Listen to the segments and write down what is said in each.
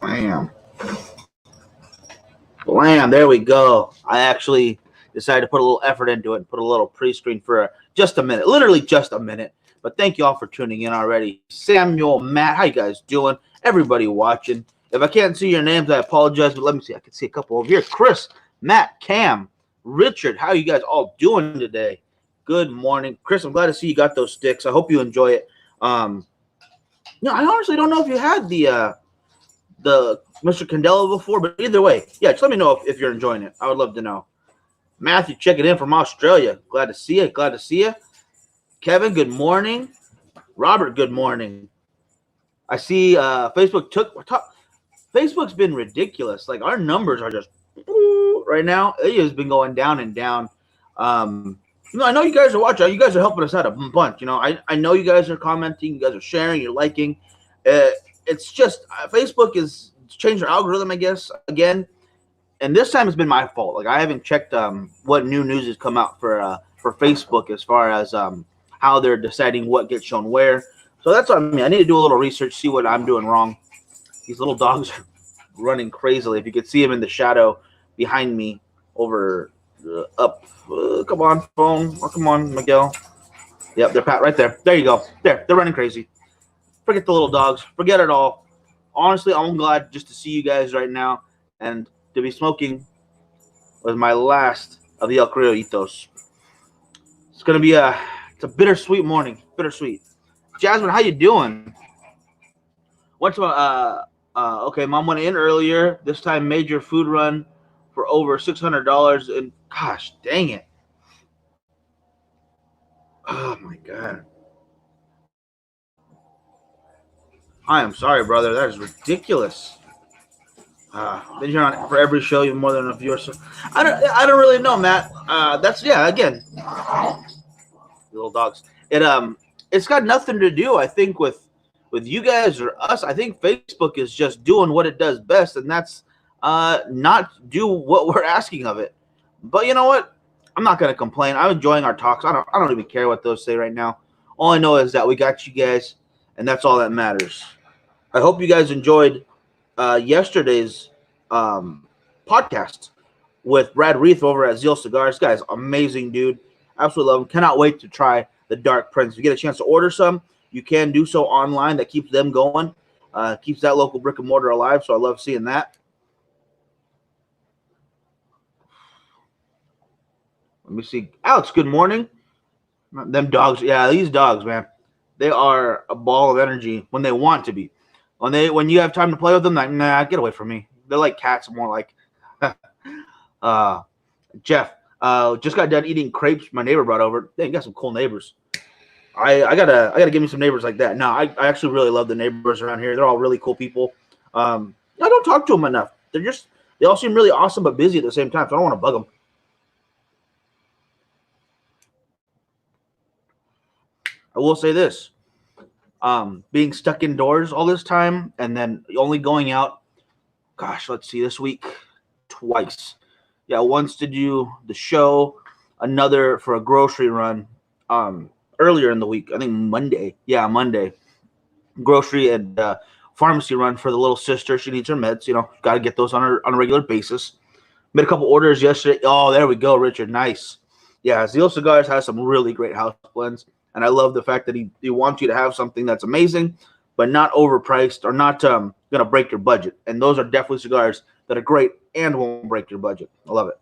Bam. Blam. There we go. I actually decided to put a little effort into it and put a little pre-screen for just a minute. Literally just a minute. But thank you all for tuning in already. Samuel, Matt, how you guys doing? Everybody watching. If I can't see your names, I apologize, but let me see. I can see a couple over here. Chris, Matt, Cam, Richard, how you guys all doing today? Good morning. Chris, I'm glad to see you got those sticks. I hope you enjoy it. I honestly don't know if you had the Mr. Candela before, but either way, yeah, just let me know if you're enjoying it. I would love to know. Matthew checking in from Australia. Glad to see you. Glad to see you. Kevin, good morning. Robert, good morning. I see Facebook's been ridiculous. Like, our numbers are just right now. It has been going down and down. I know you guys are watching. You guys are helping us out a bunch. I know you guys are commenting. You guys are sharing. You're liking. It's just Facebook is changed their algorithm, I guess, again. And this time it's been my fault. Like, I haven't checked what new news has come out for Facebook as far as how they're deciding what gets shown where. So that's what I mean. I need to do a little research, see what I'm doing wrong. These little dogs are running crazily. If you could see them in the shadow behind me over up. Come on, phone. Oh, come on, Miguel. Yep, they're pat right there. There you go. There, they're running crazy. Forget the little dogs. Forget it all. Honestly, I'm glad just to see you guys right now and to be smoking was my last of the El Criollitos. It's gonna be a bittersweet morning. Bittersweet. Jasmine, how you doing? Went to okay, Mom went in earlier. This time major food run for over $600, and gosh dang it. Oh my God. I am sorry, brother. That is ridiculous. Been here on for every show, even more than enough viewers. So I don't really know, Matt. Again, little dogs. It's got nothing to do, I think, with you guys or us. I think Facebook is just doing what it does best, and that's not do what we're asking of it. But you know what? I'm not gonna complain. I'm enjoying our talks. I don't even care what those say right now. All I know is that we got you guys, and that's all that matters. I hope you guys enjoyed yesterday's podcast with Brad Reith over at Zeal Cigars. Guys, amazing dude. Absolutely love him. Cannot wait to try the Dark Prince. If you get a chance to order some, you can do so online. That keeps them going. Keeps that local brick and mortar alive. So I love seeing that. Let me see. Alex, good morning. Them dogs. Yeah, these dogs, man. They are a ball of energy when they want to be. When you have time to play with them, like, nah, get away from me. They're like cats, more like Jeff. Just got done eating crepes my neighbor brought over. They got some cool neighbors. I gotta give me some neighbors like that. No, I actually really love the neighbors around here. They're all really cool people. I don't talk to them enough. They all seem really awesome but busy at the same time, so I don't want to bug them. I will say this. Being stuck indoors all this time and then only going out, gosh, let's see, this week twice. Yeah, once to do the show, another for a grocery run earlier in the week. I think Monday. Yeah, Monday. Grocery and pharmacy run for the little sister. She needs her meds. Got to get those on a regular basis. Made a couple orders yesterday. Oh, there we go, Richard. Nice. Yeah, Zeal Cigars has some really great house blends. And I love the fact that he wants you to have something that's amazing, but not overpriced or not going to break your budget. And those are definitely cigars that are great and won't break your budget. I love it.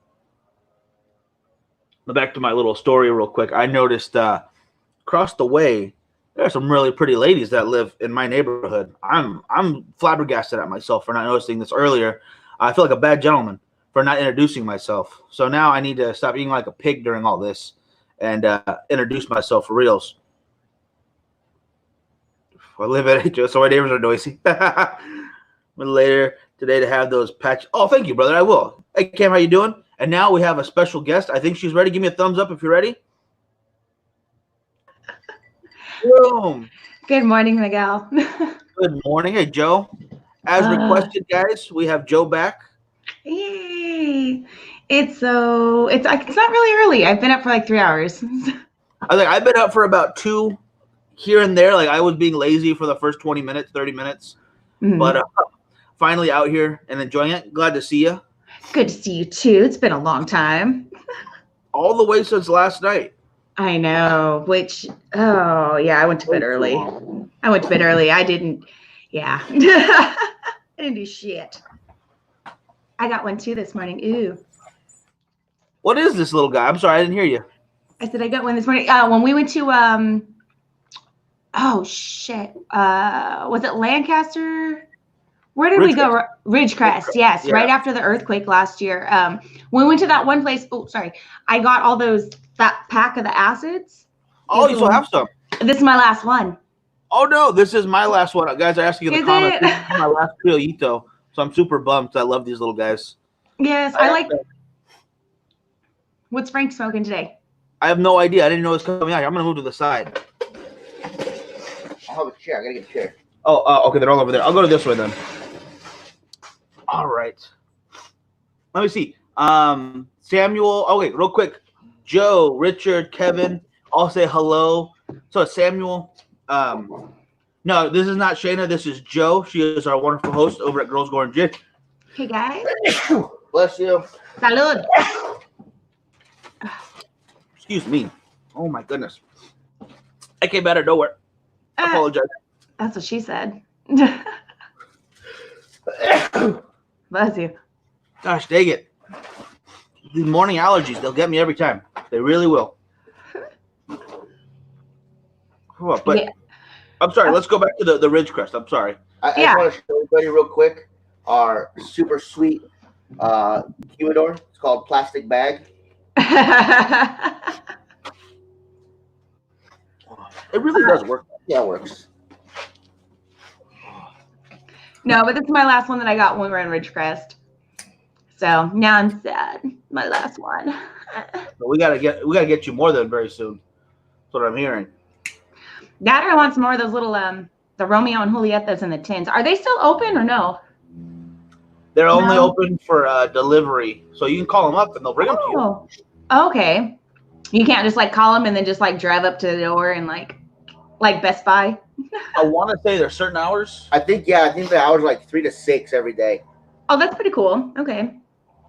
But back to my little story real quick. I noticed across the way, there are some really pretty ladies that live in my neighborhood. I'm flabbergasted at myself for not noticing this earlier. I feel like a bad gentleman for not introducing myself. So now I need to stop eating like a pig during all this and introduce myself for reals. I live at HO, so my neighbors are noisy. Later today to have those patches. Oh, thank you, brother. I will. Hey, Cam, how you doing? And now we have a special guest. I think she's ready. Give me a thumbs up if you're ready. Boom. Good morning, Miguel. Good morning. Hey, Joe. As requested, guys, we have Joe back. Yay. It's not really early. I've been up for like 3 hours. I've been up for about 2 here and there. Like, I was being lazy for the first 20 minutes, 30 minutes. Mm-hmm. But finally out here and enjoying it. Glad to see you. Good to see you too. It's been a long time. All the way since last night. I know. I went to bed early. I didn't. Yeah. I didn't do shit. I got one too this morning. Ooh. What is this little guy? I'm sorry, I didn't hear you. I said I got one this morning. When we went to was it Lancaster? Where did we go? Ridgecrest. Yes, yeah. Right after the earthquake last year. We went to that one place. Oh, sorry. I got all that pack of the acids. Oh, you still have some. This is my last one. Oh no, this is my last one. Guys are asking in the comments. This is my last Criolito. So I'm super bummed. I love these little guys. Yes, I like. What's Frank smoking today? I have no idea. I didn't know it was coming out here. I'm gonna move to the side. I'll have a chair. I gotta get a chair. Oh, okay. They're all over there. I'll go to this way then. All right. Let me see. Samuel. Oh, wait, real quick. Joe, Richard, Kevin, all say hello. So Samuel. No, this is not Shayna. This is Joe. She is our wonderful host over at Girls Going Gin. Hey, guys. Bless you. Salud. Excuse me. Oh, my goodness. I came out of nowhere. I apologize. That's what she said. Bless you. Gosh, dang it. These morning allergies, they'll get me every time. They really will. But yeah. I'm sorry. Let's go back to the Ridgecrest. I'm sorry. I just want to show everybody real quick our super sweet humidor. It's called Plastic Bag. It really does work. Yeah, it works. No, but this is my last one that I got when we were in Ridgecrest. So now I'm sad. My last one. But we gotta get you more than very soon. That's what I'm hearing. Dad, I want some more of those little the Romeo and Julietas in the tins. Are they still open or no? They're only open for delivery, so you can call them up and they'll bring them to you. Okay. You can't just like call them and then just like drive up to the door and like Best Buy. I want to say there's certain hours. I think the hours are like 3 to 6 every day. Oh, that's pretty cool. Okay.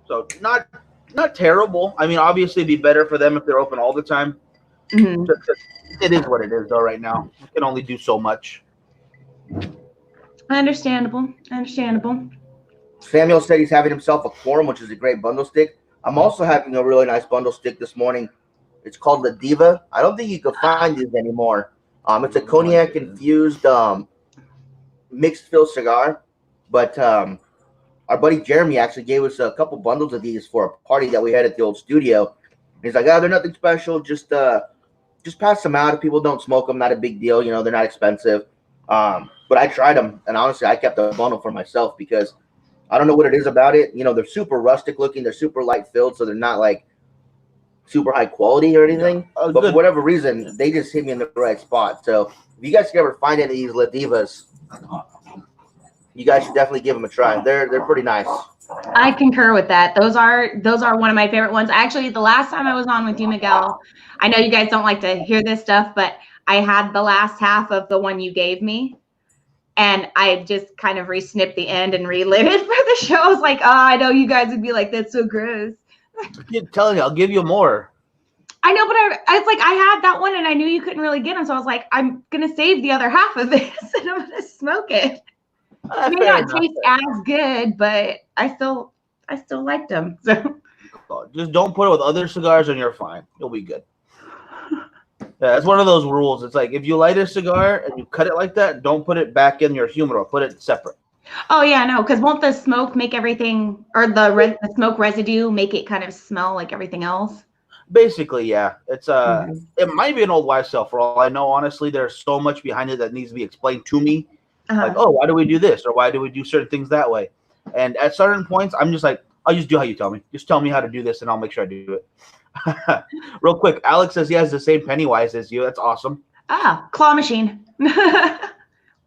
So not terrible. I mean, obviously it'd be better for them if they're open all the time. Mm-hmm. It is what it is, though. Right now, you can only do so much. Understandable. Samuel said he's having himself a Quorum, which is a great bundle stick. I'm also having a really nice bundle stick this morning. It's called La Diva. I don't think you can find these anymore. It's a cognac infused mixed fill cigar, but our buddy Jeremy actually gave us a couple bundles of these for a party that we had at the old studio. He's like, they're nothing special. Just pass them out. If people don't smoke them, not a big deal. You know, they're not expensive. But I tried them, and honestly, I kept a bundle for myself because I don't know what it is about it. You know, they're super rustic looking. They're super light filled, so they're not like super high quality or anything. But for whatever reason, they just hit me in the right spot. So if you guys can ever find any of these La Divas, you guys should definitely give them a try. They're pretty nice. I concur with that. Those are one of my favorite ones. Actually, the last time I was on with you, Miguel, I know you guys don't like to hear this stuff, but I had the last half of the one you gave me, and I just kind of re-snipped the end and relit it for the show. I was like, I know you guys would be like, that's so gross. I'm telling you, I'll give you more. I know, but I was like, I had that one, and I knew you couldn't really get them, so I was like, I'm gonna save the other half of this, and I'm gonna smoke it. It may not taste as good, but I still liked them. So just don't put it with other cigars, and you're fine. You'll be good. Yeah, that's one of those rules. It's like if you light a cigar and you cut it like that, don't put it back in your humidor. Put it separate. Oh yeah, no, because won't the smoke make everything, or the smoke residue make it kind of smell like everything else? Basically, yeah. It's It might be an old wives' tale for all I know. Honestly, there's so much behind it that needs to be explained to me. Like, why do we do this, or why do we do certain things that way? And at certain points, I'm just like, I'll just do how you tell me. Just tell me how to do this, and I'll make sure I do it. Real quick, Alex says he has the same Pennywise as you. That's awesome. Claw machine.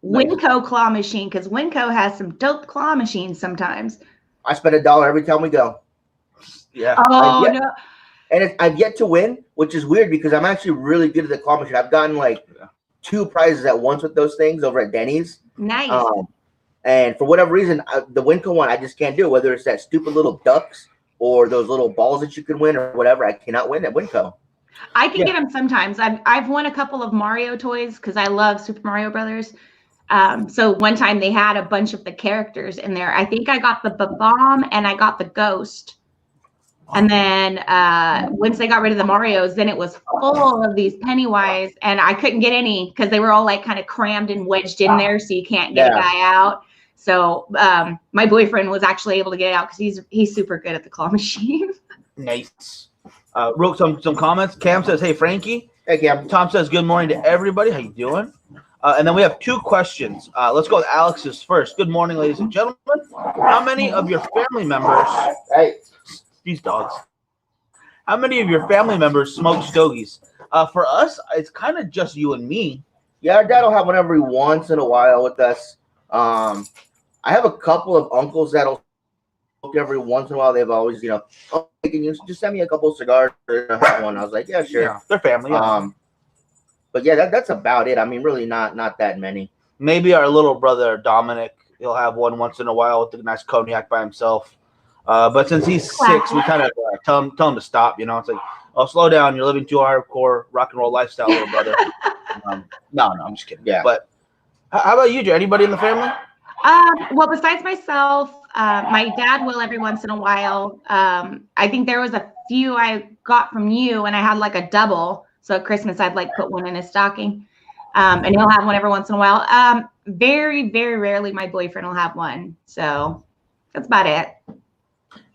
Winco claw machine, because Winco has some dope claw machines sometimes. I spend $1 every time we go. Yeah. Oh, no. And I've yet to win, which is weird because I'm actually really good at the claw machine. I've gotten like 2 prizes at once with those things over at Denny's. Nice. And for whatever reason, the Winco one I just can't do. Whether it's that stupid little ducks or those little balls that you can win or whatever, I cannot win at Winco. I can get them sometimes. I've won a couple of Mario toys because I love Super Mario Brothers. So one time they had a bunch of the characters in there. I think I got the Bomb and I got the Ghost. And then once they got rid of the Marios, then it was full of these Pennywise, and I couldn't get any because they were all like kind of crammed and wedged in there, so you can't get a guy out. So my boyfriend was actually able to get it out because he's super good at the claw machine. Nice. Wrote some comments. Cam says, "Hey Frankie." Hey Cam. Tom says, "Good morning to everybody. How you doing?" And then we have 2 questions. Let's go with Alex's first. Good morning, ladies and gentlemen. How many of your family members? Hey. These dogs. How many of your family members smoke stogies? For us, it's kind of just you and me. Yeah, our dad will have one every once in a while with us. I have a couple of uncles that'll smoke every once in a while. They've always, oh, can you just send me a couple of cigars or have one? I was like, yeah, sure. Yeah, they're family. Yeah. But yeah, that's about it. I mean, really not that many. Maybe our little brother Dominic, he'll have one once in a while with a nice cognac by himself. But since he's 6, we kind of tell him to stop. It's like, oh, slow down. You're living too hardcore rock and roll lifestyle, little brother. No, I'm just kidding. Yeah. But how about you, Joe? Anybody in the family? Well, besides myself, my dad will every once in a while. I think there was a few I got from you, and I had like a double. So at Christmas, I'd like put one in his stocking. And he'll have one every once in a while. Very, very rarely my boyfriend will have one. So that's about it.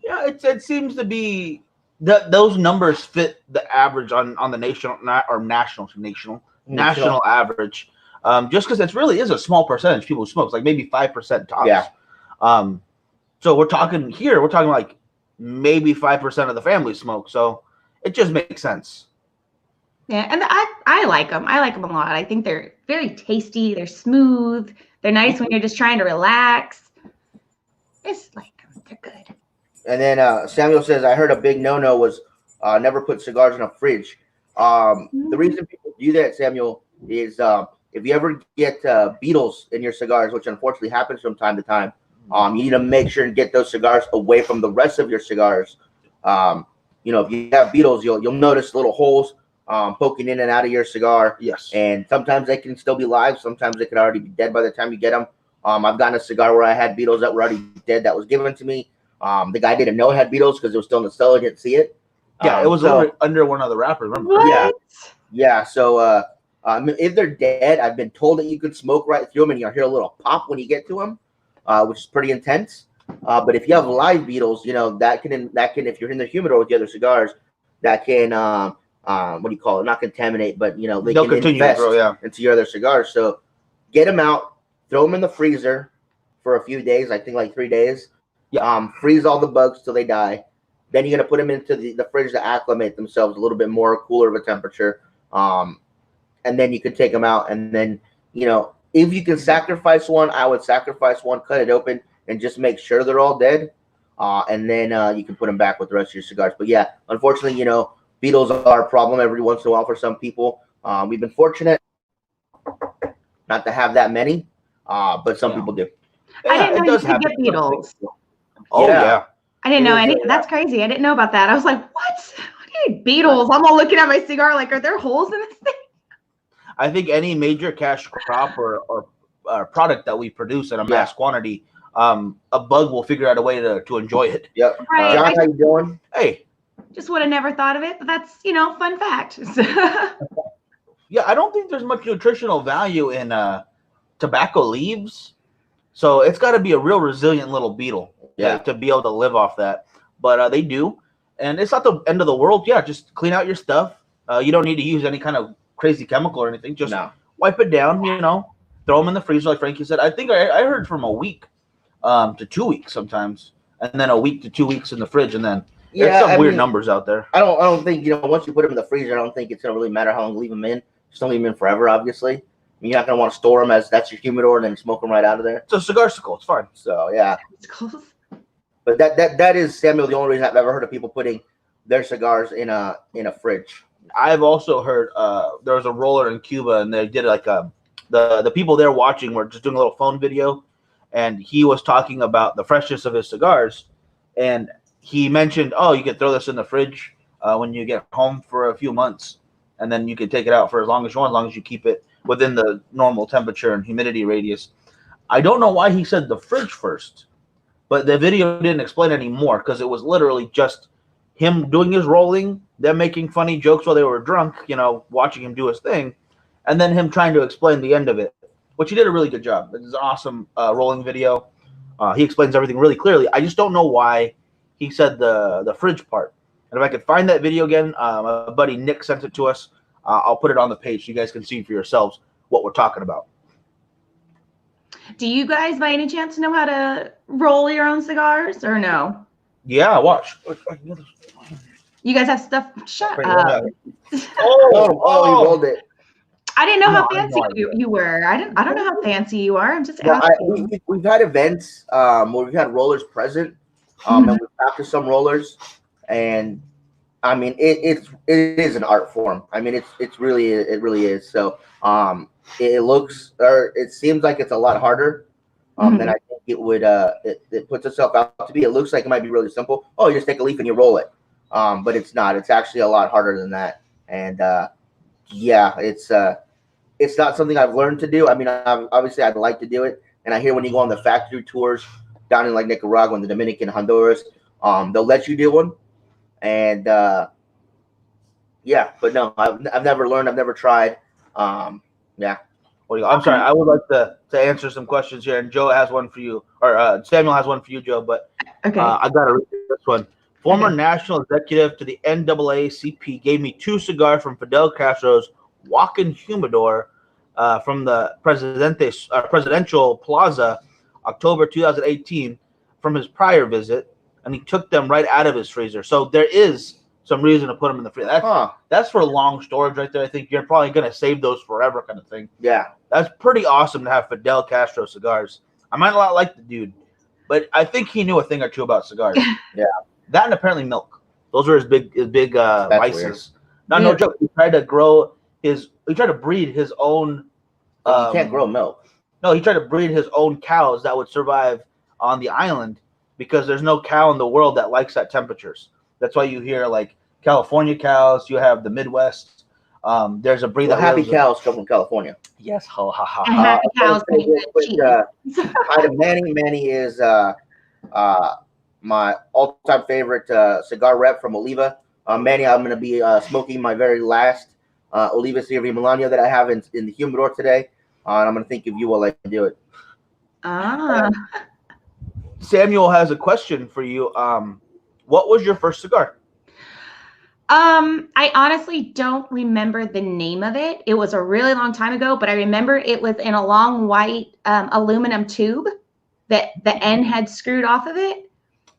Yeah, it seems to be that those numbers fit the average on the national average. Just because it really is a small percentage people who smoke, like maybe 5% tops. Yeah. So we're talking like maybe 5% of the family smoke. So it just makes sense. Yeah, and I like them. I like them a lot. I think they're very tasty. They're smooth. They're nice when you're just trying to relax. Just like them. They're good. And then Samuel says, I heard a big no-no was never put cigars in a fridge. The reason people do that, Samuel, is if you ever get beetles in your cigars, which unfortunately happens from time to time, you need to make sure and get those cigars away from the rest of your cigars. If you have beetles, you'll notice little holes poking in and out of your cigar. Yes. And sometimes they can still be live. Sometimes they could already be dead by the time you get them. I've gotten a cigar where I had beetles that were already dead that was given to me. The guy didn't know it had beetles because it was still in the cellar. Didn't see it. Yeah, it was under one of the wrappers. Remember? What? Yeah. So if they're dead, I've been told that you could smoke right through them, and you'll hear a little pop when you get to them, which is pretty intense. But if you have live beetles, that can if you're in the humidor with the other cigars, that can what do you call it? Not contaminate, but they can infest into your other cigars. So get them out, throw them in the freezer for a few days. I think like 3 days. Freeze all the bugs till they die. Then you're gonna put them into the fridge to acclimate themselves a little bit more cooler of a temperature. And then you can take them out. And then if you can sacrifice one, I would sacrifice one, cut it open, and just make sure they're all dead. And then you can put them back with the rest of your cigars. But yeah, unfortunately, beetles are a problem every once in a while for some people. We've been fortunate not to have that many, but some people do. I didn't know you could get beetles. Oh yeah. I didn't know any. That's crazy. I didn't know about that. I was like, what? What do you mean beetles? I'm all looking at my cigar like, are there holes in this thing? I think any major cash crop or product that we produce in a mass quantity, a bug will figure out a way to enjoy it. Yep. Right. John, how you doing? Hey. Just would have never thought of it, but that's fun fact. Yeah, I don't think there's much nutritional value in tobacco leaves, so it's got to be a real resilient little beetle to be able to live off that. But they do, and it's not the end of the world. Yeah, just clean out your stuff. You don't need to use any kind of crazy chemical or anything. Just wipe it down. Throw them in the freezer, like Frankie said. I think I heard from a week to 2 weeks sometimes, and then a week to 2 weeks in the fridge, and then. There's some weird numbers out there. I don't think once you put them in the freezer, I don't think it's gonna really matter how long you leave them in. Just don't leave them in forever, obviously. I mean, you're not gonna want to store them as that's your humidor and then smoke them right out of there. It's a cigar-sicle. It's fine. So yeah. It's close. But that is, Samuel, the only reason I've ever heard of people putting their cigars in a fridge. I've also heard there was a roller in Cuba, and they did like the people there watching were just doing a little phone video, and he was talking about the freshness of his cigars, and he mentioned, oh, you could throw this in the fridge when you get home for a few months, and then you could take it out for as long as you want, as long as you keep it within the normal temperature and humidity radius. I don't know why he said the fridge first, but the video didn't explain any more because it was literally just him doing his rolling, them making funny jokes while they were drunk, watching him do his thing, and then him trying to explain the end of it, which he did a really good job. It's an awesome rolling video. He explains everything really clearly. I just don't know why he said the fridge part. And if I could find that video again, my buddy Nick sent it to us. I'll put it on the page so you guys can see for yourselves what we're talking about. Do you guys, by any chance, know how to roll your own cigars or no? Yeah, watch. You guys have stuff. Shut Wait, up. He rolled it. I didn't know how No, I fancy know you were. I don't know how fancy you are. I'm just Yeah, asking. we've had events where we've had rollers present, and we've practiced some rollers, and I mean it is an art form. I mean it really is. So it seems like it's a lot harder than I think it would. It puts itself out to be. It looks like it might be really simple. Oh, you just take a leaf and you roll it, but it's not. It's actually a lot harder than that. And yeah, it's not something I've learned to do. I mean, obviously I'd like to do it. And I hear when you go on the factory tours down in like Nicaragua and the Dominican, Honduras, they'll let you do one. And yeah, but no, I've never learned. I've never tried. Yeah. I'm sorry. I would like to answer some questions here, and Joe has one for you, or Samuel has one for you, Joe. But Okay. I got to read this one. Former national executive to the NAACP gave me 2 cigars from Fidel Castro's walk-in humidor from the Presidential Plaza, October 2018, from his prior visit, and he took them right out of his freezer. So there is some reason to put them in the freezer. That's for long storage right there. I think you're probably going to save those forever kind of thing. Yeah. That's pretty awesome to have Fidel Castro cigars. I might not like the dude, but I think he knew a thing or two about cigars. Yeah. That and apparently milk. Those are his big vices. Weird. No joke. He tried to breed his own. You can't grow milk. No, he tried to breed his own cows that would survive on the island because there's no cow in the world that likes that temperatures. That's why you hear like California cows. You have the Midwest. There's a breed The that happy lives cows come from California. Yes, ha ha ha. And happy cows make good cheese. Hi to Manny. Manny is my all-time favorite cigar rep from Oliva. Manny, I'm going to be smoking my very last Oliva Sierra Milano that I have in the humidor today. And I'm going to think of you while I do it. Samuel has a question for you. What was your first cigar? I honestly don't remember the name of it. It was a really long time ago, but I remember it was in a long white aluminum tube that the end had screwed off of it.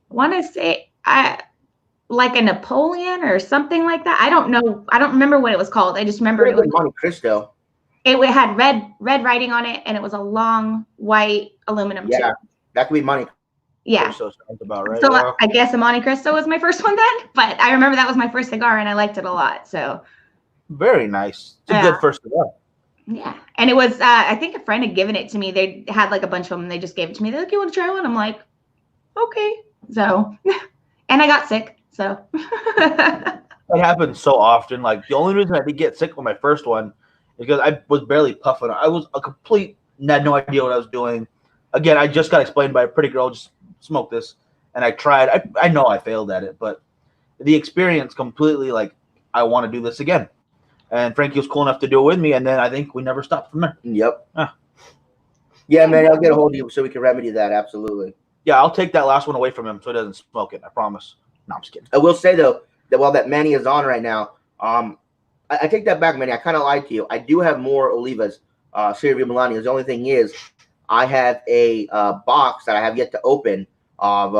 I want to say like a Napoleon or something like that. I don't know. I don't remember what it was called. I just remember it was Monte Cristo. It had red writing on it, and it was a long white aluminum tube. That could be Monte. Yeah. So sounds about right. So Yeah. I guess a Monte Cristo was my first one then, but I remember that was my first cigar, and I liked it a lot. So Very nice. It's a good first cigar. yeah, and it was I think a friend had given it to me. They had like a bunch of them, and they just gave it to me. They're like, "You want to try one?" I'm like, "Okay." So, and I got sick. So That happens so often. Like the only reason I did get sick with my first one is because I was barely puffing. I was a complete had no idea what I was doing. Again, I just got explained by a pretty girl, just smoke this. And I tried. I know I failed at it, but the experience completely like I want to do this again. And Frankie was cool enough to do it with me, and then I think we never stopped from there. Yep. Yeah, man, I'll get a hold of you so we can remedy that. Absolutely. Yeah, I'll take that last one away from him so he doesn't smoke it. I promise. No, I'm just kidding. I will say though that while that Manny is on right now, I take that back, Manny. I kind of lied to you. I do have more Olivas, Sierra Milano. The only thing is, I have a box that I have yet to open of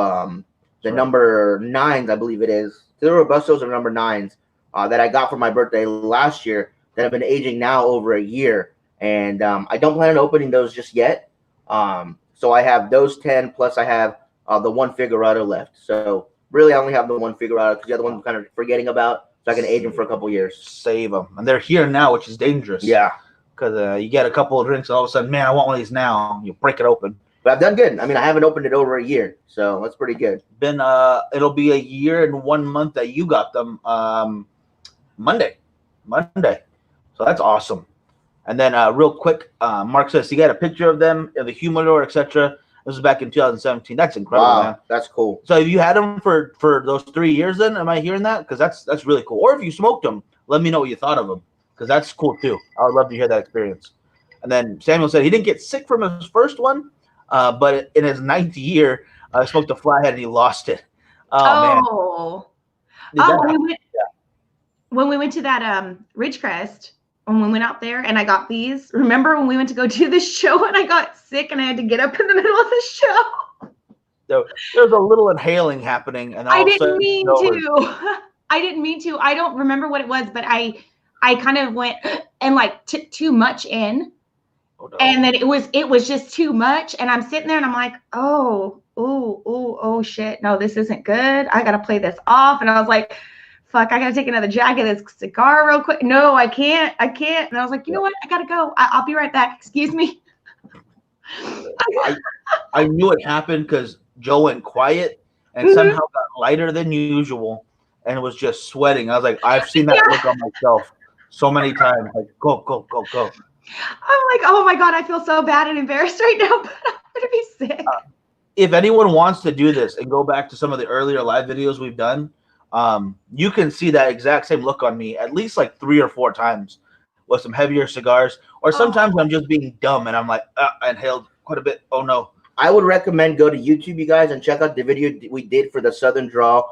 the number 9s, I believe it is. The Robustos are number 9s that I got for my birthday last year that have been aging now over a year, and I don't plan on opening those just yet. So I have those 10 plus I have the one Figurado left. So really, I only have the one Figurado because the other one I'm kind of forgetting about, so I can age them for a couple years. Save them, and they're here now, which is dangerous. Yeah, because you get a couple of drinks, and all of a sudden, man, I want one of these now. You break it open. But I've done good. I mean, I haven't opened it over a year, so that's pretty good. Been it'll be a year and 1 month that you got them. Monday. So that's awesome. And then real quick, Mark says he got a picture of them, of the humidor, etc. This was back in 2017. That's incredible, Wow, man. that's cool. So have you had them for those 3 years then? Am I hearing that? Because that's really cool. Or if you smoked them, let me know what you thought of them, because that's cool too. I would love to hear that experience. And then Samuel said he didn't get sick from his first one, but in his 9th year, smoked a flathead and he lost it. Oh, man. When we went to that Ridgecrest, when we went out there and I got these, remember when we went to go do the show and I got sick and I had to get up in the middle of the show? So there's a little inhaling happening, and I didn't mean to. I didn't mean to. I don't remember what it was, but I kind of went and like took too much in. Oh, no. And then it was just too much. And I'm sitting there and I'm like, oh shit. No, this isn't good. I gotta play this off. And I was like, fuck, I gotta take another jacket of this cigar real quick. No, I can't. And I was like, you know what? I gotta go. I'll be right back. Excuse me. I knew it happened because Joe went quiet and somehow got lighter than usual and was just sweating. I was like, I've seen that look on myself so many times. Like, go. I'm like, oh my God, I feel so bad and embarrassed right now, but I'm gonna be sick. If anyone wants to do this and go back to some of the earlier live videos we've done, you can see that exact same look on me at least like 3 or 4 times with some heavier cigars, or sometimes I'm just being dumb and I'm like, I inhaled quite a bit. Oh no. I would recommend go to YouTube, you guys, and check out the video we did for the Southern Draw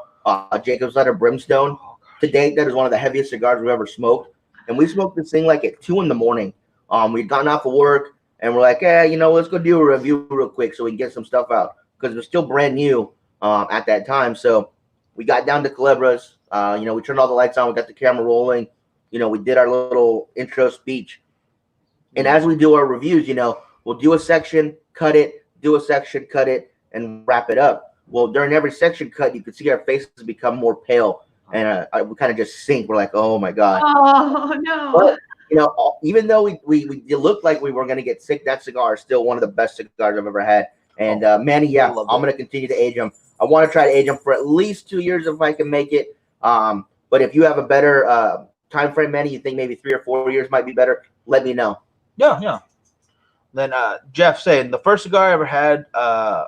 Jacob's Ladder Brimstone. To date, that is one of the heaviest cigars we've ever smoked. And we smoked this thing like at 2 in the morning. We'd gotten off of work and we're like, let's go do a review real quick so we can get some stuff out, because it was still brand new at that time. So we got down to Culebras. We turned all the lights on. We got the camera rolling. We did our little intro speech. And as we do our reviews, we'll do a section, cut it, do a section, cut it, and wrap it up. Well, during every section cut, you could see our faces become more pale. And we kind of just sink. We're like, oh, my God. Oh, no. But, even though we looked like we were going to get sick, that cigar is still one of the best cigars I've ever had. And, Manny, I'm going to continue to age them. I want to try to age them for at least 2 years if I can make it. But if you have a better time frame, Manny, you think maybe 3 or 4 years might be better, let me know. Yeah. Then Jeff saying the first cigar I ever had, I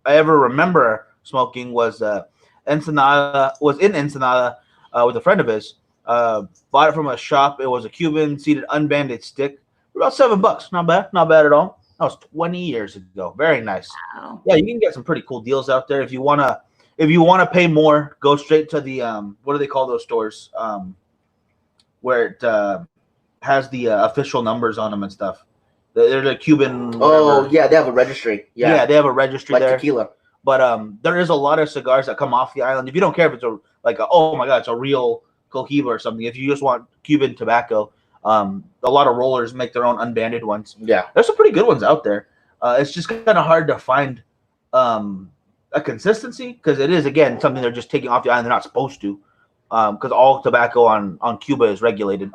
ever remember smoking was Ensenada. Was in Ensenada with a friend of his. Bought it from a shop. It was a Cuban seeded unbanded stick. About $7. Not bad at all. That was 20 years ago. Very nice. Wow. Yeah, you can get some pretty cool deals out there. If you wanna pay more, go straight to the what do they call those stores? Where it has the official numbers on them and stuff. They're the Cuban. Oh, yeah, they have a registry. Yeah, they have a registry like there. Tequila. But there is a lot of cigars that come off the island. If you don't care if it's oh my God, it's a real Cohiba or something. If you just want Cuban tobacco, a lot of rollers make their own unbanded ones. Yeah, there's some pretty good ones out there. It's just kind of hard to find a consistency, because it is, again, something they're just taking off the island. They're not supposed to, because all tobacco on Cuba is regulated.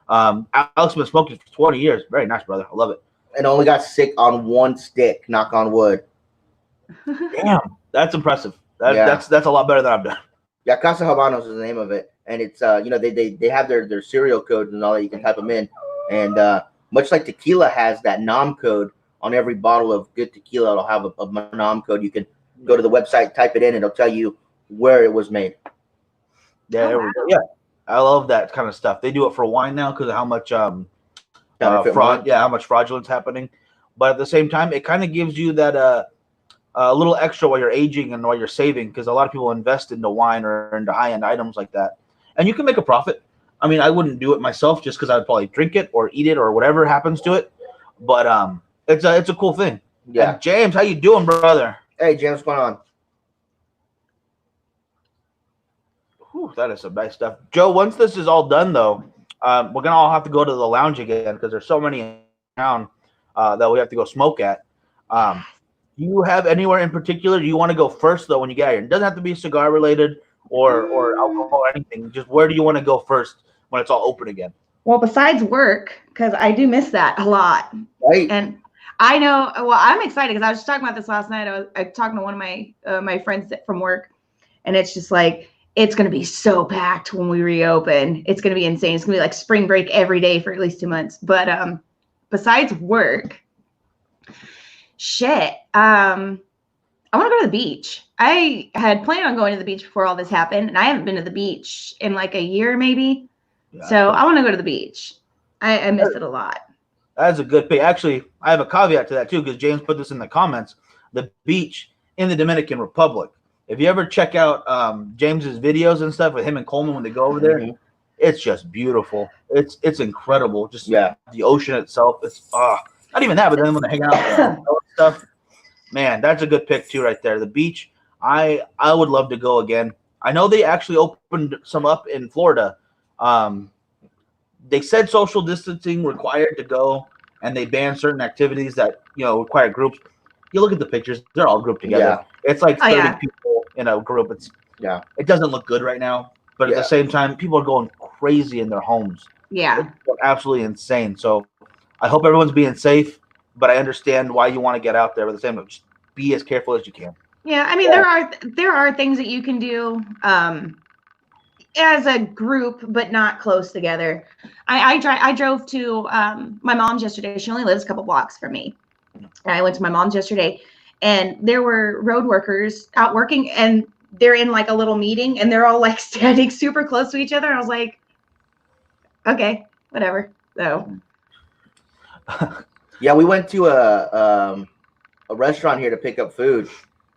Alex has been smoking for 20 years. Very nice, brother. I love it. And only got sick on 1 stick. Knock on wood. Damn, that's impressive. That's a lot better than I've done. Yeah, Casa Habanos is the name of it, and it's they have their serial codes and all that. You can type them in, and much like tequila has that NOM code on every bottle of good tequila, it'll have a NOM code. You can go to the website, type it in, and it'll tell you where it was made. Yeah, there we go. Yeah, I love that kind of stuff. They do it for wine now because of how much fraud. Yeah, how much fraudulence happening. But at the same time, it kind of gives you that a little extra while you're aging and while you're saving, because a lot of people invest into wine or into high-end items like that, and you can make a profit. I mean, I wouldn't do it myself just because I'd probably drink it or eat it or whatever happens to it. But it's a cool thing. Yeah. And James, how you doing, brother? Hey, James, what's going on? Whew, that is some nice stuff. Joe, once this is all done, though, we're going to all have to go to the lounge again because there's so many in town that we have to go smoke at. Do you have anywhere in particular? Do you want to go first, though, when you get here? It doesn't have to be cigar related or alcohol or anything. Just where do you want to go first when it's all open again? Well, besides work, because I do miss that a lot. Right. And I know. Well, I'm excited because I was just talking about this last night. I was talking to one of my friends from work, and it's just like it's going to be so packed when we reopen. It's going to be insane. It's going to be like spring break every day for at least 2 months. But besides work, shit. I want to go to the beach. I had planned on going to the beach before all this happened, and I haven't been to the beach in like a year maybe. Yeah, so I want to go to the beach. I miss it a lot. That's a good pick. Actually, I have a caveat to that too, because James put this in the comments. The beach in the Dominican Republic. If you ever check out James's videos and stuff with him and Coleman when they go over there, it's just beautiful. It's incredible. Just the ocean itself. It's not even that, but then when they hang out and stuff, man, that's a good pick too, right there. The beach. I would love to go again. I know they actually opened some up in Florida. They said social distancing required to go, and they banned certain activities that require groups. You look at the pictures; they're all grouped together. Yeah. It's like 30 people in a group. It doesn't look good right now, but at the same time, people are going crazy in their homes. Yeah, it's absolutely insane. So I hope everyone's being safe, but I understand why you want to get out there. But at the same time, just be as careful as you can. Yeah, I mean there are things that you can do as a group, but not close together. I drove to my mom's yesterday. She only lives a couple blocks from me. And I went to my mom's yesterday, and there were road workers out working, and they're in like a little meeting, and they're all like standing super close to each other. And I was like, okay, whatever. So yeah, we went to a restaurant here to pick up food,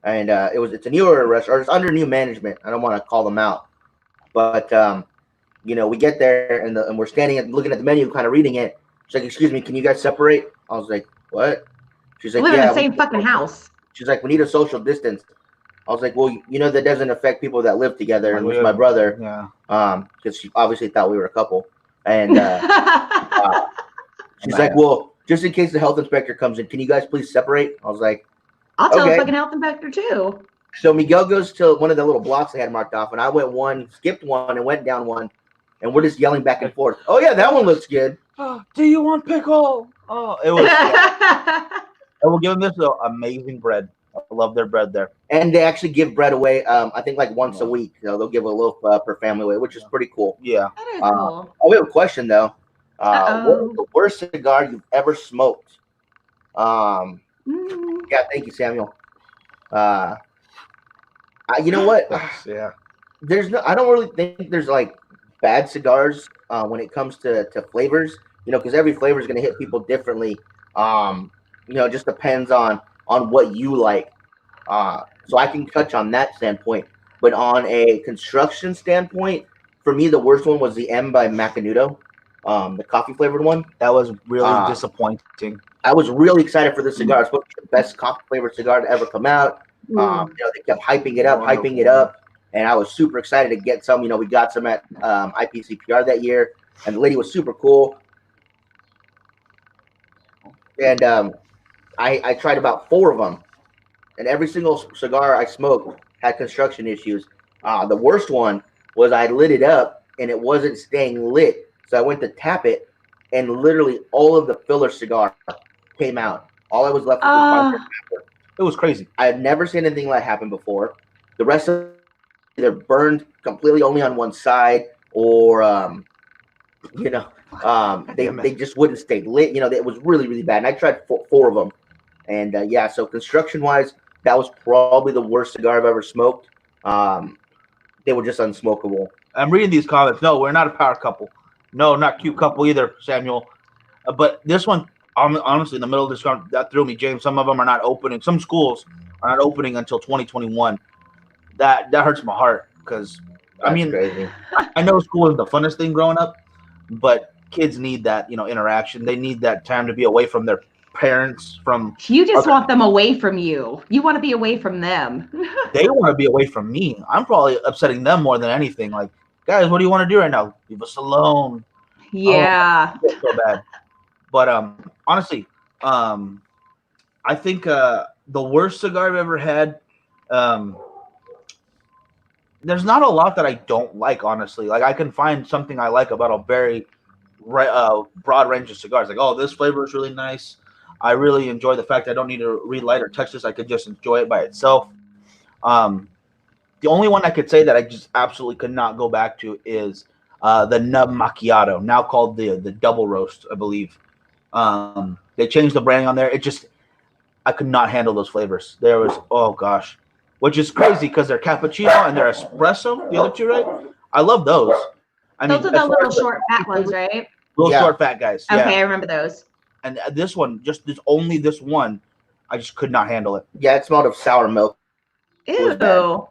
and it's a newer restaurant. It's under new management. I don't want to call them out, but we get there and we're standing and looking at the menu, kind of reading it. She's like, "Excuse me, can you guys separate?" I was like, "What?" She's like, "We live in the same fucking house." She's like, "We need a social distance." I was like, "Well, that doesn't affect people that live together." And it was my brother, because she obviously thought we were a couple, and she's like, "Well, just in case the health inspector comes in, can you guys please separate?" I was like, "I'll tell the fucking health inspector too." So Miguel goes to one of the little blocks they had marked off, and I went one, skipped one, and went down one, and we're just yelling back and forth. "Oh yeah, that one looks good." Oh, do you want pickle? Oh, it was. I will give them this amazing bread. I love their bread there. And they actually give bread away. I think like once a week. They'll give a loaf per family away, which is pretty cool. Yeah. That is cool. We have a question though. What is the worst cigar you've ever smoked? Yeah, thank you, Samuel. You know what? Yeah. I don't really think there's like bad cigars when it comes to flavors. Because every flavor is going to hit people differently. It just depends on what you like. So I can touch on that standpoint. But on a construction standpoint, for me, the worst one was the M by Macanudo, the coffee flavored one. That was really disappointing. I was really excited for this cigar. It's supposed to be the best coffee flavored cigar to ever come out. They kept hyping it up, and I was super excited to get some. We got some at IPCPR that year, and the lady was super cool. And I tried about 4 of them, and every single cigar I smoked had construction issues. The worst one was I lit it up, and it wasn't staying lit. So I went to tap it, and literally all of the filler cigar came out. All I was left with was paper. It was crazy. I had never seen anything like that happen before. The rest of either burned completely only on one side, or they just wouldn't stay lit. It was really, really bad. And I tried 4 of them. And so construction-wise, that was probably the worst cigar I've ever smoked. They were just unsmokable. I'm reading these comments. No, we're not a power couple. No, not cute couple either, Samuel. But this one, honestly, in the middle of this, that threw me, James. Some of them are not opening. Some schools are not opening until 2021. That hurts my heart because, crazy. I know school isn't the funnest thing growing up, but kids need that, interaction. They need that time to be away from their parents. You just want them away from you. You want to be away from them. They want to be away from me. I'm probably upsetting them more than anything. Like, guys, what do you want to do right now? Leave us alone. Yeah. Oh, it's so bad. But honestly, I think the worst cigar I've ever had. There's not a lot that I don't like, honestly. Like, I can find something I like about a very broad range of cigars. Like, oh, this flavor is really nice. I really enjoy the fact I don't need to relight or touch this. I could just enjoy it by itself. The only one I could say that I just absolutely could not go back to is the Nub Macchiato, now called the Double Roast, I believe. They changed the branding on there. I could not handle those flavors. There was, oh gosh, which is crazy because they're cappuccino and they're espresso. The other two, right? I love those. Those are the little short fat ones, right? Little short fat guys. Okay, yeah. I remember those. And this one, only this one, I just could not handle it. Yeah, it smelled of sour milk. Ew.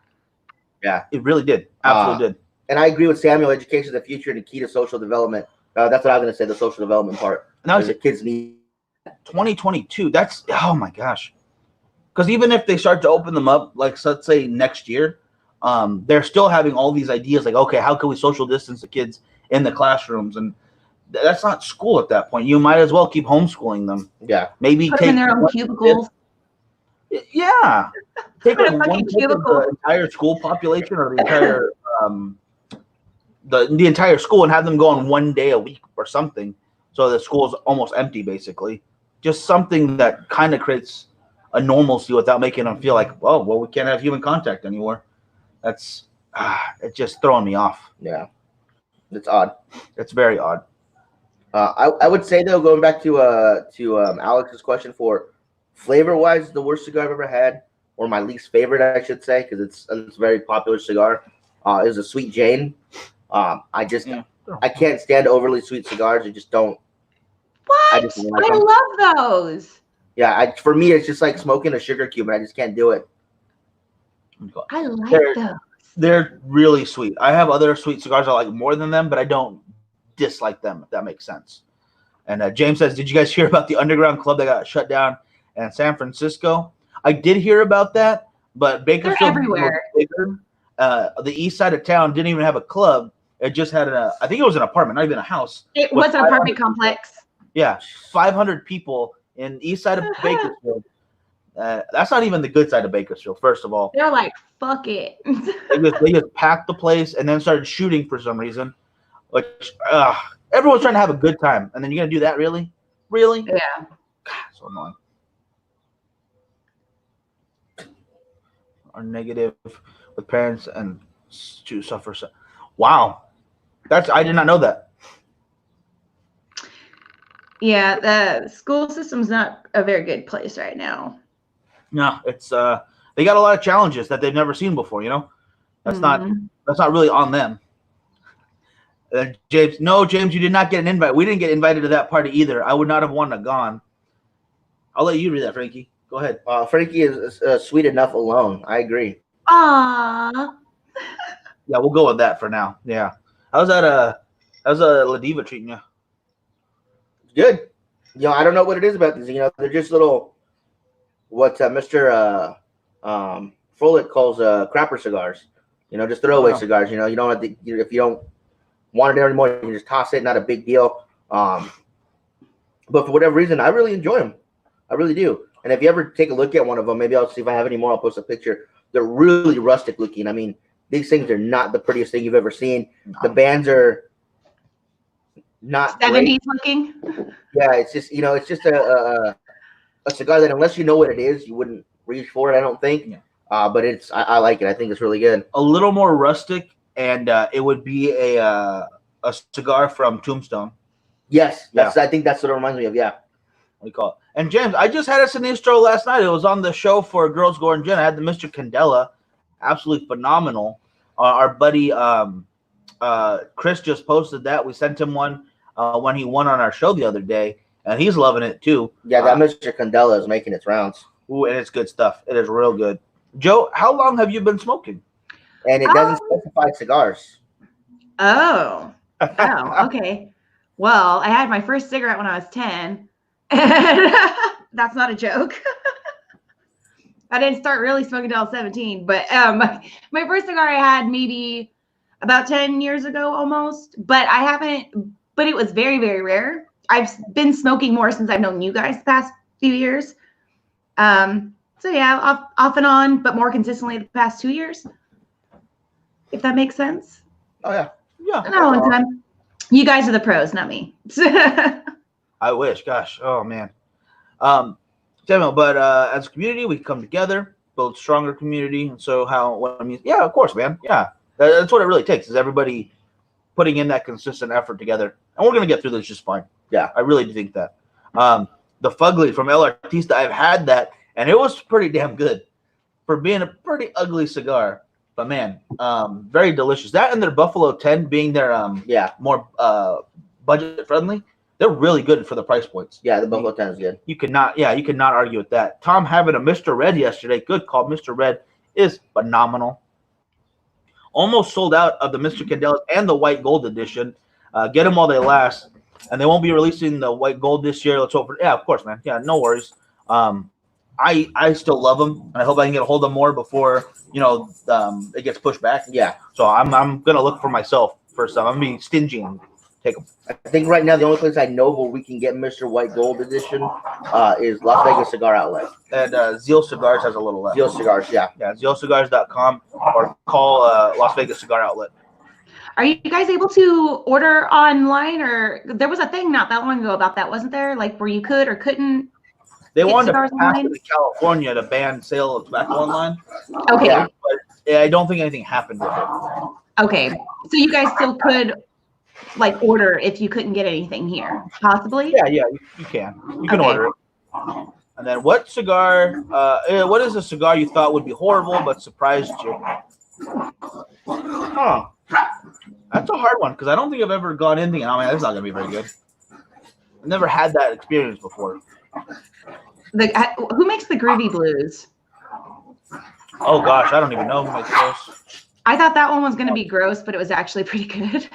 Yeah, it really did. Absolutely did. And I agree with Samuel. Education is the future and the key to social development. That's what I was going to say. The social development part. Now the kids need 2022. That's oh my gosh. Because even if they start to open them up, like let's say next year, they're still having all these ideas. Like, okay, how can we social distance the kids in the classrooms? And that's not school at that point. You might as well keep homeschooling them. Yeah, maybe put them in their own cubicles. Yeah, take like one the entire school population or the entire the entire school and have them go on 1 day a week or something, so the school's almost empty basically. Just something that kind of creates a normalcy without making them feel like, well, we can't have human contact anymore. That's it's just throwing me off. Yeah, it's odd. It's very odd. I would say though, going back to Alex's question, for flavor wise, the worst cigar I've ever had, or my least favorite, I should say, because it's a very popular cigar, is a Sweet Jane. I can't stand overly sweet cigars. I just don't. What? I love those. Yeah, for me, it's just like smoking a sugar cube, and I just can't do it. I like those. They're really sweet. I have other sweet cigars I like more than them, but I don't dislike them, if that makes sense. And James says, did you guys hear about the underground club that got shut down in San Francisco? I did hear about that, but Bakersfield, everywhere. The east side of town didn't even have a club. It just had I think it was an apartment, not even a house. It was an apartment complex. Yeah, 500 people in the east side of Bakersfield. That's not even the good side of Bakersfield, first of all. They're like, fuck it. they just packed the place and then started shooting for some reason. Which everyone's trying to have a good time, and then you're gonna do that, really? Really? Yeah. God, so annoying. Are negative with parents and to suffer. Wow, I did not know that. Yeah, the school system's not a very good place right now. No, it's they got a lot of challenges that they've never seen before. You know, that's not really on them. James, you did not get an invite. We didn't get invited to that party either. I would not have wanted to gone. I'll let you read that, Frankie. Go ahead. Frankie is sweet enough alone. I agree. Aww. Yeah, we'll go with that for now. Yeah. How's La Diva treating you? Good. I don't know what it is about these. They're just little, what Mr. Frolic calls crapper cigars. Just throwaway cigars. You don't have to, if you don't want it anymore, you can just toss it. Not a big deal. But for whatever reason, I really enjoy them. I really do. And if you ever take a look at one of them, maybe I'll see if I have any more. I'll post a picture. They're really rustic looking. I mean, these things are not the prettiest thing you've ever seen. No. The bands are not 70s great. looking. Yeah, it's just it's just a cigar that unless you know what it is, you wouldn't reach for it. I don't think. Yeah. But I like it. I think it's really good. A little more rustic, and it would be a cigar from Tombstone. Yes, I think that's what it reminds me of. Yeah. We call it. And James, I just had a Sinistro last night. It was on the show for Girls Go and Gin. I had the Mr. Candela, absolutely phenomenal. Our buddy Chris just posted that. We sent him one when he won on our show the other day, and he's loving it too. Yeah, that Mr. Candela is making its rounds. Ooh, and it's good stuff. It is real good. Joe, how long have you been smoking? And it doesn't specify cigars. Oh, okay. Well, I had my first cigarette when I was 10. And that's not a joke. I didn't start really smoking until I was 17, but my first cigar I had maybe about 10 years ago almost, but it was very, very rare. I've been smoking more since I've known you guys the past few years. So yeah, off and on, but more consistently the past 2 years, if that makes sense. Oh yeah. Yeah. No, one time. You guys are the pros, not me. I wish. Gosh. Oh man. Samuel, but as a community, we come together, build stronger community. And so what I mean, yeah, of course, man. Yeah, that's what it really takes is everybody putting in that consistent effort together. And we're going to get through this just fine. Yeah, I really do think that. The Fugly from El Artista, I've had that, and it was pretty damn good for being a pretty ugly cigar. But, man, very delicious. That and their Buffalo 10 being their more budget-friendly, they're really good for the price points. Yeah, the Buffalo 10 is good. You could not argue with that. Tom having a Mr. Red yesterday, good call. Mr. Red is phenomenal. Almost sold out of the Mr. Candelas and the White Gold edition. Get them while they last. And they won't be releasing the White Gold this year. Let's hope for. Yeah, of course, man. Yeah, no worries. I still love them, and I hope I can get a hold of them more before it gets pushed back. Yeah. So I'm gonna look for myself for some. I'm gonna be stingy and take them. I think right now the only place I know where we can get Mr. White Gold edition is Las Vegas Cigar Outlet. And Zeal Cigars has a little left. Zeal Cigars, yeah. Yeah, zealcigars.com or call Las Vegas Cigar Outlet. Are you guys able to order online, or there was a thing not that long ago about that, wasn't there? Like where you could or couldn't. They wanted to cigars pass online? it in California to ban sale of tobacco online. Okay. Yeah. But I don't think anything happened with it. Okay. So you guys still could like order if you couldn't get anything here, possibly? Yeah, you can. You can Okay. order it. And then what is a cigar you thought would be horrible but surprised you? Huh. That's a hard one because I don't think I've ever gone in thinking, oh man, this is not gonna be very good. I've never had that experience before. Who makes the Groovy Blues? Oh gosh, I don't even know who makes those. I thought that one was going to be gross, but it was actually pretty good.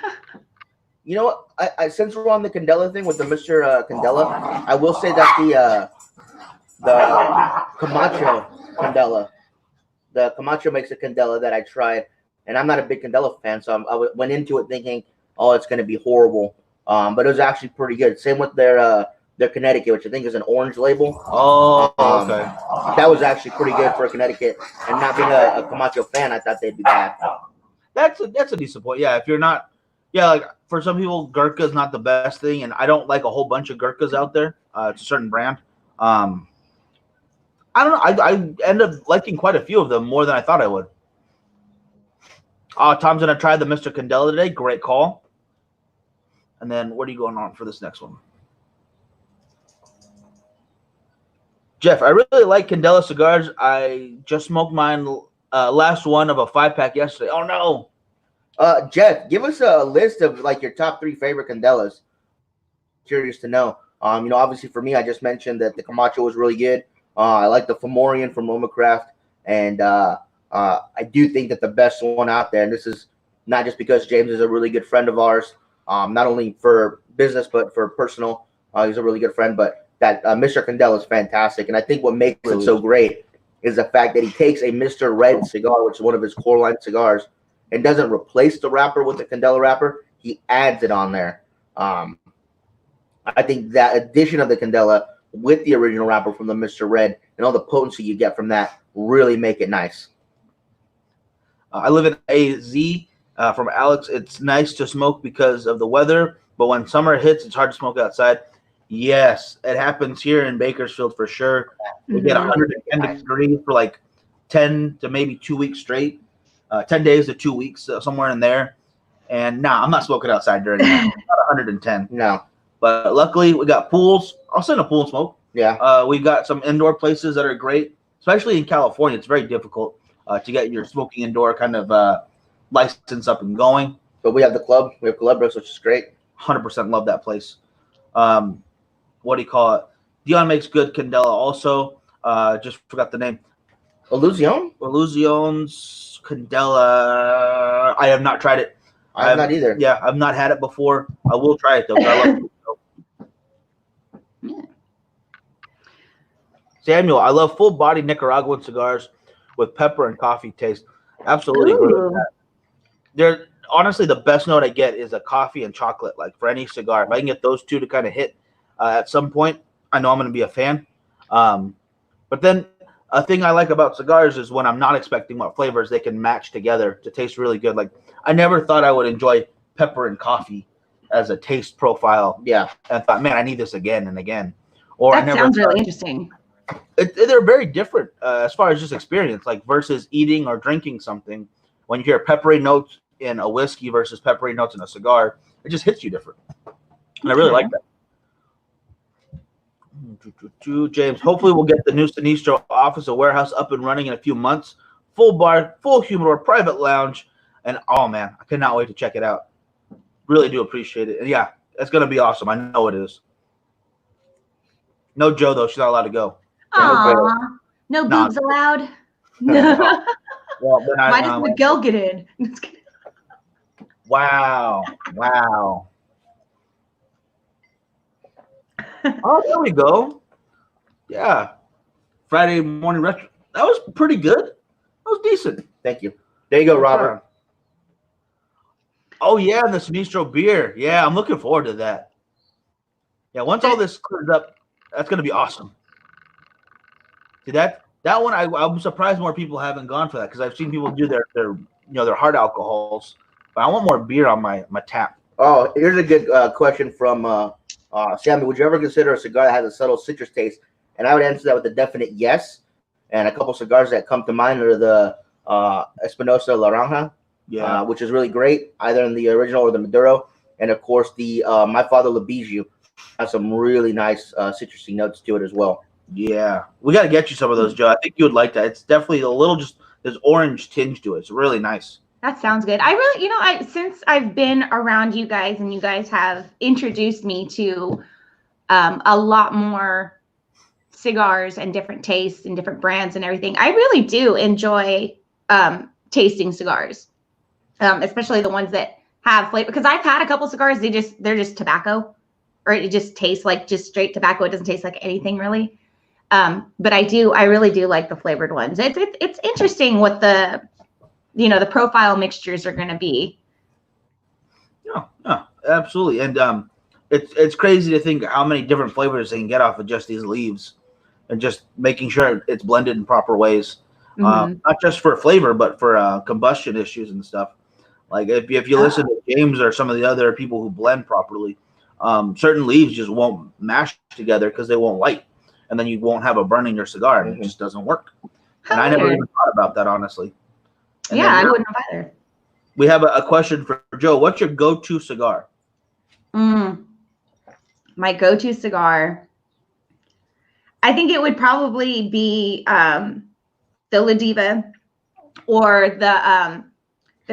You know what? I since we're on the Candela thing with the Mr. Candela, I will say that the Camacho Candela, the Camacho makes a Candela that I tried, and I'm not a big Candela fan, so I went into it thinking, oh, it's going to be horrible. But it was actually pretty good. Same with their Connecticut, which I think is an orange label. Oh, okay. That was actually pretty good for a Connecticut. And not being a Camacho fan, I thought they'd be bad. That's a decent point. Yeah, if you're not, like for some people, Gurkha is not the best thing, and I don't like a whole bunch of Gurkhas out there. It's a certain brand. I don't know. I end up liking quite a few of them more than I thought I would. Tom's gonna try the Mr. Candela today. Great call. And then what are you going on for this next one? Jeff, I really like Candela cigars. I just smoked mine last one of a 5-pack yesterday. Oh no. Jeff, give us a list of like your top 3 favorite Candelas. Curious to know. Obviously for me, I just mentioned that the Camacho was really good. I like the Fomorian from Lomacraft, and I do think that the best one out there, and this is not just because James is a really good friend of ours, not only for business but for personal. He's a really good friend, but that Mr. Candela is fantastic, and I think what makes it so great is the fact that he takes a Mr. Red cigar, which is one of his core line cigars, and doesn't replace the wrapper with the Candela wrapper. He adds it on there. I think that addition of the Candela with the original wrapper from the Mr. Red and all the potency you get from that really make it nice. I live in AZ from Alex. It's nice to smoke because of the weather, but when summer hits, it's hard to smoke outside. Yes, it happens here in Bakersfield for sure. We get 110 degrees for like 10 to maybe 2 weeks straight, 10 days to 2 weeks, somewhere in there. And I'm not smoking outside during that. Not 110. No. But luckily, we got pools. I'll sit in a pool and smoke. Yeah. We've got some indoor places that are great, especially in California. It's very difficult to get your smoking indoor kind of license up and going. But we have the club. We have Culebras, which is great. 100% love that place. What do you call it? Dion makes good Candela also. Just forgot the name. Illusion? Illusion's Candela. I have not tried it. I have not either. Yeah, I've not had it before. I will try it though. I love it. Samuel, I love full body Nicaraguan cigars with pepper and coffee taste. Absolutely agree with that. They're honestly the best note I get is a coffee and chocolate, like for any cigar. If I can get those two to kind of hit at some point, I know I'm going to be a fan. But then a thing I like about cigars is when I'm not expecting what flavors they can match together to taste really good. Like I never thought I would enjoy pepper and coffee as a taste profile. Yeah. And I thought, man, I need this again and again. Or That sounds really interesting. They're very different as far as just experience, like versus eating or drinking something. When you hear peppery notes in a whiskey versus peppery notes in a cigar, it just hits you different. And I really like that. James, hopefully we'll get the new Sinistro office or warehouse up and running in a few months. Full bar, full humidor, private lounge, and oh man, I cannot wait to check it out. Really do appreciate it. And yeah, it's gonna be awesome. I know it is. No Joe though, she's not allowed to go. Aww. No boobs allowed. Well, Why does Miguel get in? Wow. Oh, there we go. Yeah. Friday morning restaurant. That was pretty good. That was decent. Thank you. There you go, Robert. Oh, yeah, and the Sinistro beer. Yeah, I'm looking forward to that. Yeah, once all this clears up, that's going to be awesome. See, that one, I'm surprised more people haven't gone for that because I've seen people do their hard alcohols. But I want more beer on my tap. Oh, here's a good question from Sammy. Would you ever consider a cigar that has a subtle citrus taste? And I would answer that with a definite yes. And a couple cigars that come to mind are the Espinosa Laranja, which is really great, either in the original or the Maduro. And, of course, the My Father La Bijou has some really nice citrusy notes to it as well. Yeah. We got to get you some of those, Joe. I think you would like that. It's definitely a little there's orange tinge to it. It's really nice. That sounds good. I really, since I've been around you guys and you guys have introduced me to a lot more cigars and different tastes and different brands and everything, I really do enjoy tasting cigars, especially the ones that have flavor. Because I've had a couple cigars, they're just tobacco, or it just tastes like just straight tobacco. It doesn't taste like anything really. But I really do like the flavored ones. It's interesting what the profile mixtures are going to be. Yeah, absolutely. And it's crazy to think how many different flavors they can get off of just these leaves and just making sure it's blended in proper ways. Not just for flavor, but for combustion issues and stuff. Like if you listen to James or some of the other people who blend properly, certain leaves just won't mash together because they won't light. And then you won't have a burn in your cigar. And it just doesn't work. And I never even thought about that, honestly. And I wouldn't have either. We have a question for Joe. What's your go-to cigar? My go-to cigar, I think it would probably be the La Diva or the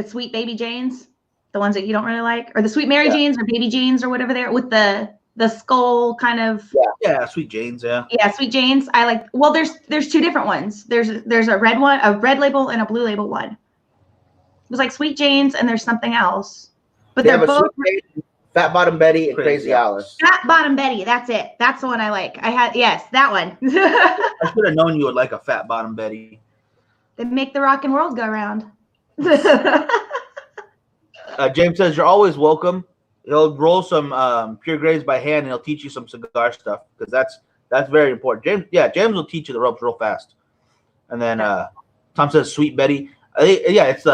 Sweet Baby Janes, the ones that you don't really like, or the Sweet Mary Janes or Baby Janes or whatever they're with the skull kind of. Yeah, Sweet Janes. Yeah, Sweet Janes. I like. Well, there's two different ones. There's a red one, a red label, and a blue label one. It was like Sweet Janes, and there's something else. But they're both Fat Bottom Betty and Crazy Alice. Fat Bottom Betty, that's it. That's the one I like. That one. I should have known you would like a Fat Bottom Betty. They make the rockin' world go round. James says you're always welcome. He'll roll some Pure Grays by hand, and he'll teach you some cigar stuff because that's very important. James will teach you the ropes real fast. And then Tom says Sweet Betty. It's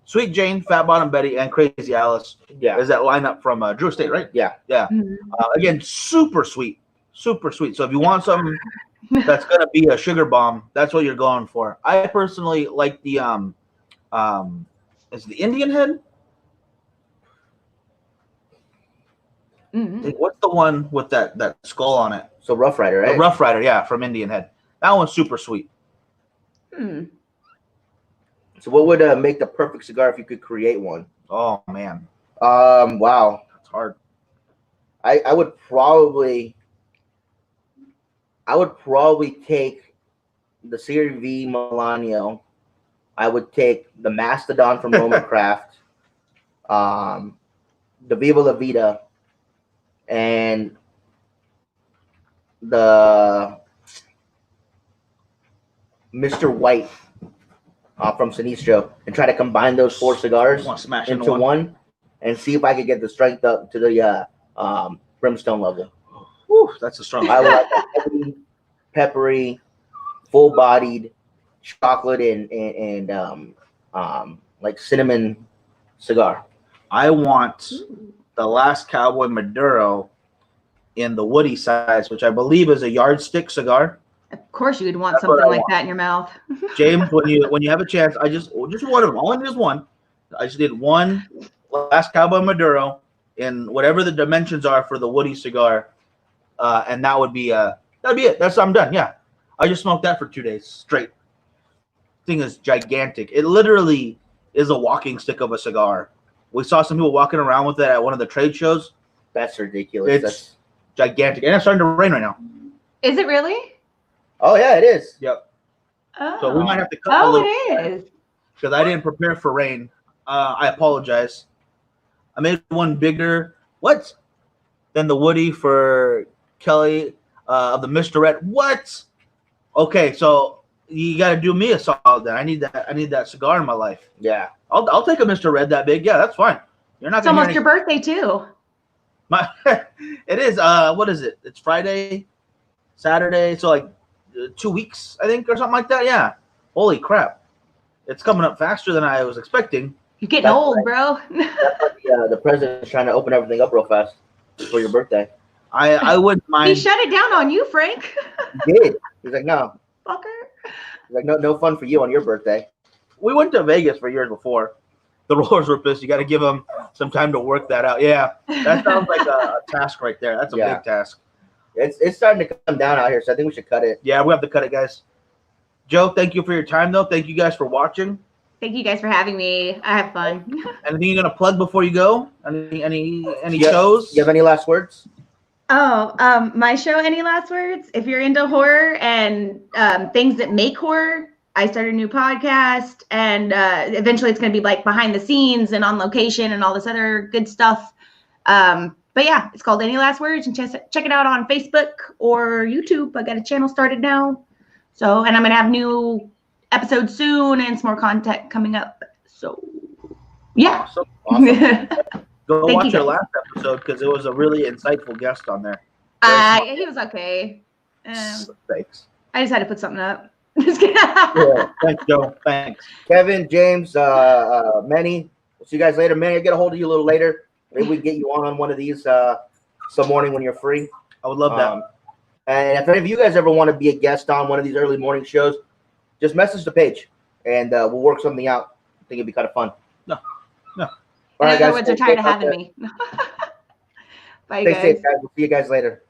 Sweet Jane, Fat Bottom Betty, and Crazy Alice. Yeah, is that lineup from Drew Estate, right? Yeah. Again, super sweet. So if you want something that's gonna be a sugar bomb, that's what you're going for. I personally like the is it the Indian Head? What's the one with that skull on it? So Rough Rider, right? The Rough Rider, yeah, from Indian Head. That one's super sweet. So what would make the perfect cigar if you could create one? Oh man. Wow, that's hard. I would probably take the Serie V Melanio. I would take the Mastodon from Roma Craft, the Viva La Vida, and the Mr. White from Sinistro, and try to combine those four cigars into one and see if I could get the strength up to the Brimstone level. Whew, that's a strong. I like heavy, peppery, full-bodied, chocolate and like cinnamon cigar. I want the Last Cowboy Maduro in the woody size, which I believe is a yardstick cigar. Of course, you would want That's what something I like want. that in your mouth. James, when you have a chance, just one of them. All I need is one. I just did one Last Cowboy Maduro in whatever the dimensions are for the woody cigar, and that'd be it. I'm done. Yeah, I just smoked that for 2 days straight. Thing is gigantic. It literally is a walking stick of a cigar. We saw some people walking around with it at one of the trade shows. That's ridiculous. It's gigantic, and it's starting to rain right now. Is it really? Oh yeah, it is. Yep. Oh. So we might have to cut a little it is. because I didn't prepare for rain. I apologize. I made one bigger. What? Than the Woody for Kelly of the Mr. Red. What? Okay, so you got to do me a solid. Then I need that cigar in my life. Yeah. I'll take a Mr. Red that big. Yeah, that's fine. You're not. It's almost your birthday too. It is. What is it? It's Friday, Saturday. So like 2 weeks, I think, or something like that. Yeah. Holy crap! It's coming up faster than I was expecting. You're getting old, bro. The president's trying to open everything up real fast for your birthday. I wouldn't mind. He shut it down on you, Frank. He did. He's like, no. Fucker. He's like, no fun for you on your birthday. We went to Vegas for years before. The Rollers were pissed. You got to give them some time to work that out. Yeah, that sounds like a task right there. That's a big task. It's starting to come down out here, so I think we should cut it. Yeah, we have to cut it, guys. Joe, thank you for your time, though. Thank you guys for watching. Thank you guys for having me. I have fun. Anything you're gonna plug before you go? Any shows? You have any last words? Oh, my show, Any Last Words? If you're into horror and things that make horror, I started a new podcast, and eventually it's going to be like behind the scenes and on location and all this other good stuff. But yeah, it's called Any Last Words, and check it out on Facebook or YouTube. I got a channel started now. So, and I'm going to have new episodes soon and some more content coming up. So, yeah. Awesome. Go Thank watch you, your guys. last episode because it was a really insightful guest on there. He was okay. Thanks. I just had to put something up. Just kidding. Yeah, thanks, Joe. Thanks. Kevin, James, Manny. We'll see you guys later. Manny, I'll get a hold of you a little later. Maybe we can get you on one of these some morning when you're free. I would love that. And if any of you guys ever want to be a guest on one of these early morning shows, just message the page, and we'll work something out. I think it'd be kind of fun. No. All right, In other guys. words, they're tired of having me. Bye, Stay guys. safe, guys. We'll see you guys later.